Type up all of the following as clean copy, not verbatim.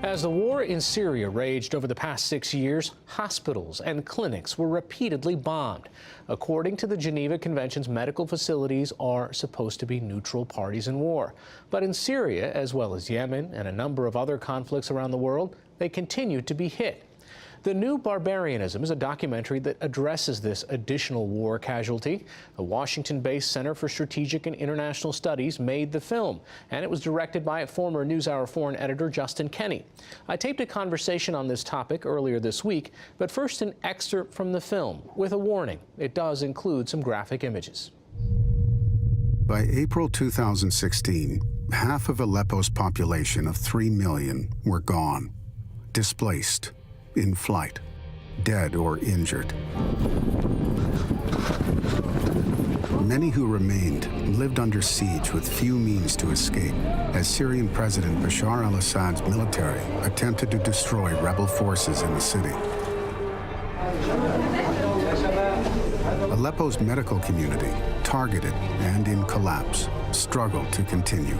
As the war in Syria raged over the past 6 years, hospitals and clinics were repeatedly bombed. According to the Geneva Conventions, medical facilities are supposed to be neutral parties in war. But in Syria, as well as Yemen and a number of other conflicts around the world, they continue to be hit. The new Barbarianism is a documentary that addresses this additional war casualty. The Washington-based Center for Strategic and International Studies made the film, and it was directed by former NewsHour foreign editor Justin Kenny. I taped a conversation on this topic earlier this week, but first an excerpt from the film with a warning. It does include some graphic images. By April 2016, half of Aleppo's population of 3 million were gone, displaced, in flight, dead or injured. Many who remained lived under siege with few means to escape as Syrian President Bashar al-Assad's military attempted to destroy rebel forces in the city. Aleppo's medical community, targeted and in collapse, struggled to continue.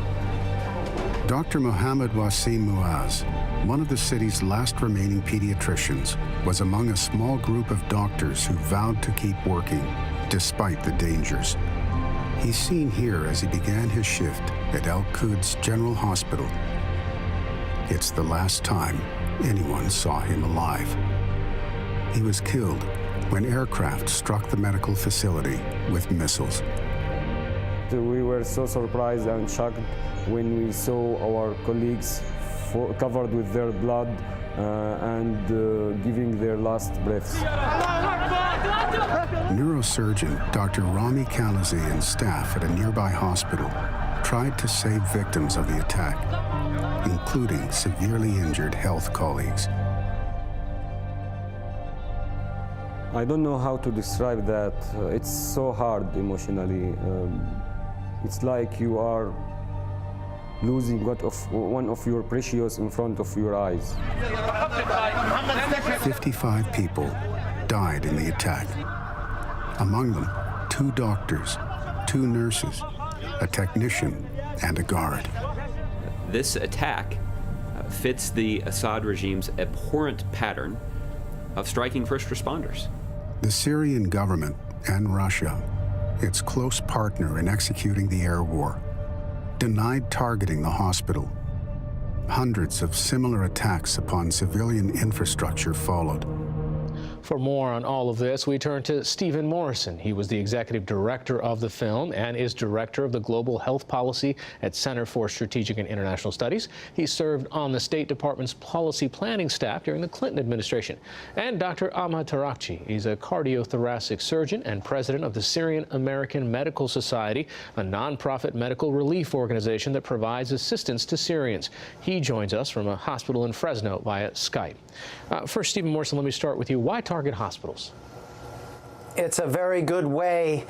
Dr. Mohammed Wasim Muaz, one of the city's last remaining pediatricians, was among a small group of doctors who vowed to keep working despite the dangers. He's seen here as he began his shift at Al-Quds General Hospital. It's the last time anyone saw him alive. He was killed when aircraft struck the medical facility with missiles. We were so surprised and shocked when we saw our colleagues covered with their blood and giving their last breaths. Neurosurgeon Dr. Rami Kalazi and staff at a nearby hospital tried to save victims of the attack, including severely injured health colleagues. I don't know how to describe that. It's so hard emotionally. It's like you are losing one of your precious in front of your eyes. 55 people died in the attack. Among them, 2 doctors, 2 nurses, a technician, and a guard. This attack fits the Assad regime's abhorrent pattern of striking first responders. The Syrian government and Russia, its close partner in executing the air war, denied targeting the hospital. Hundreds of similar attacks upon civilian infrastructure followed. For more on all of this, we turn to Stephen Morrison. He was the executive director of the film and is director of the Global Health Policy at Center for Strategic and International Studies. He served on the State Department's policy planning staff during the Clinton administration. And Dr. Ahmad Tarakji. He's a cardiothoracic surgeon and president of the Syrian American Medical Society, a nonprofit medical relief organization that provides assistance to Syrians. He joins us from a hospital in Fresno via Skype. First, Stephen Morrison, let me start with you. Why target hospitals? It's a very good way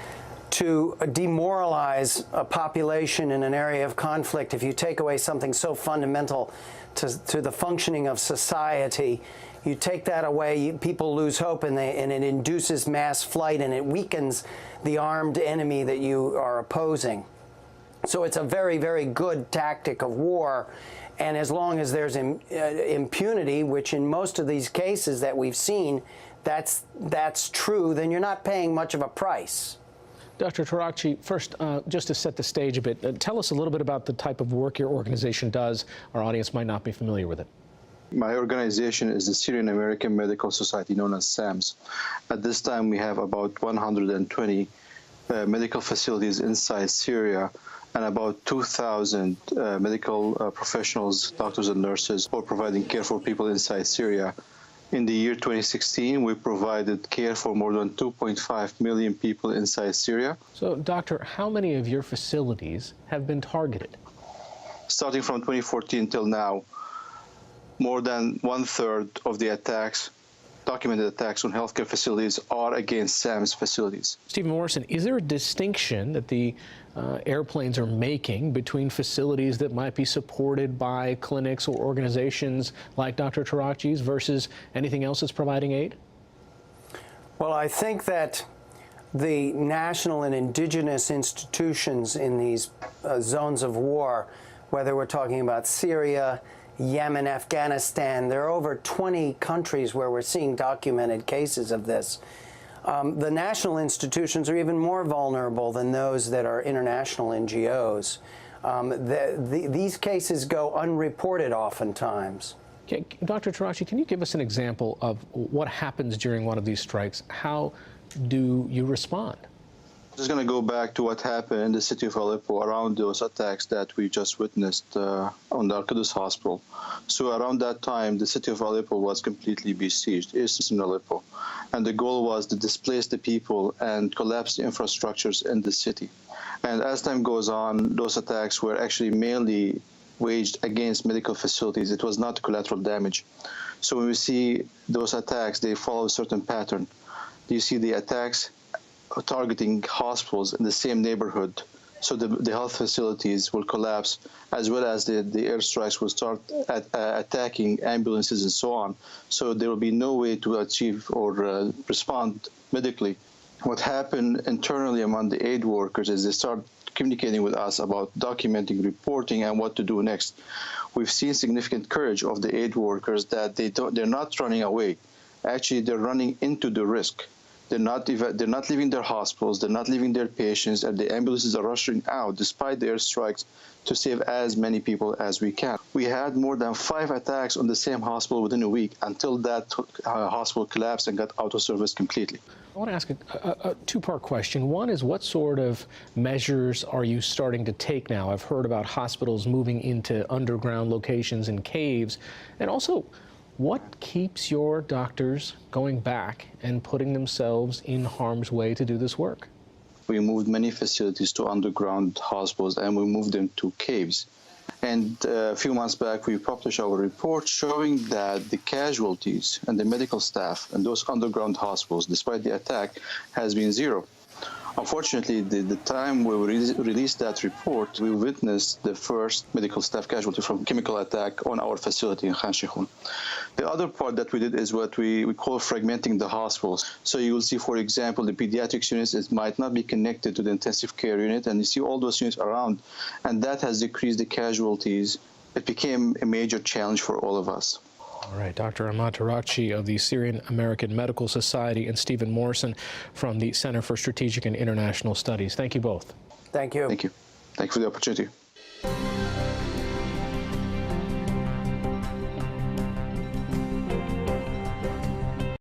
to demoralize a population in an area of conflict. If you take away something so fundamental to the functioning of society, you take that away, people lose hope, and it induces mass flight, and it weakens the armed enemy that you are opposing. So it's a very, very good tactic of war. And as long as there's impunity, which in most of these cases that we've seen, that's true, then you're not paying much of a price. Dr. Tarakji, first, just to set the stage a bit, tell us a little bit about the type of work your organization does. Our audience might not be familiar with it. My organization is the Syrian American Medical Society, known as SAMS. At this time, we have about 120 medical facilities inside Syria, and about 2,000 medical professionals, doctors and nurses, for providing care for people inside Syria. In the year 2016, we provided care for more than 2.5 million people inside Syria. So, Doctor, how many of your facilities have been targeted? Starting from 2014 till now, more than 1/3 of the attacks, documented attacks on healthcare facilities, are against SAMS facilities. Stephen Morrison, is there a distinction that the airplanes are making between facilities that might be supported by clinics or organizations like Dr. Tarakji's versus anything else that's providing aid? Well, I think that the national and indigenous institutions in these zones of war, whether we're talking about Syria, Yemen, Afghanistan. There are over 20 countries where we're seeing documented cases of this. The national institutions are even more vulnerable than those that are international NGOs. These cases go unreported oftentimes. Dr. Tarakji, can you give us an example of what happens during one of these strikes? How do you respond? I'm just going to go back to what happened in the city of Aleppo around those attacks that we just witnessed on the Al-Qudus hospital. So around that time, the city of Aleppo was completely besieged, eastern Aleppo. And the goal was to displace the people and collapse the infrastructures in the city. And as time goes on, those attacks were actually mainly waged against medical facilities. It was not collateral damage. So when we see those attacks, they follow a certain pattern. You see the attacks targeting hospitals in the same neighborhood, so the health facilities will collapse, as well as the airstrikes will start attacking ambulances and so on. So there will be no way to achieve or respond medically. What happened internally among the aid workers is they start communicating with us about documenting, reporting, and what to do next. We've seen significant courage of the aid workers that they're not running away. Actually, they're running into the risk. They're not leaving their hospitals, they're not leaving their patients, and the ambulances are rushing out despite the airstrikes to save as many people as we can. We had more than 5 attacks on the same hospital within a week until that hospital collapsed and got out of service completely. I want to ask a two-part question. One is, what sort of measures are you starting to take now? I've heard about hospitals moving into underground locations and caves. And also, what keeps your doctors going back and putting themselves in harm's way to do this work? We moved many facilities to underground hospitals, and we moved them to caves. And a few months back, we published our report showing that the casualties and the medical staff in those underground hospitals, despite the attack, has been 0. Unfortunately, the time we released that report, we witnessed the first medical staff casualty from chemical attack on our facility in Khan Sheikhoun. The other part that we did is what we call fragmenting the hospitals. So you will see, for example, the pediatrics units, it might not be connected to the intensive care unit, and you see all those units around, and that has decreased the casualties. It became a major challenge for all of us. All right, Dr. Ahmad Tarakji of the Syrian American Medical Society and Stephen Morrison from the Center for Strategic and International Studies. Thank you both. Thank you. Thank you. Thank you for the opportunity.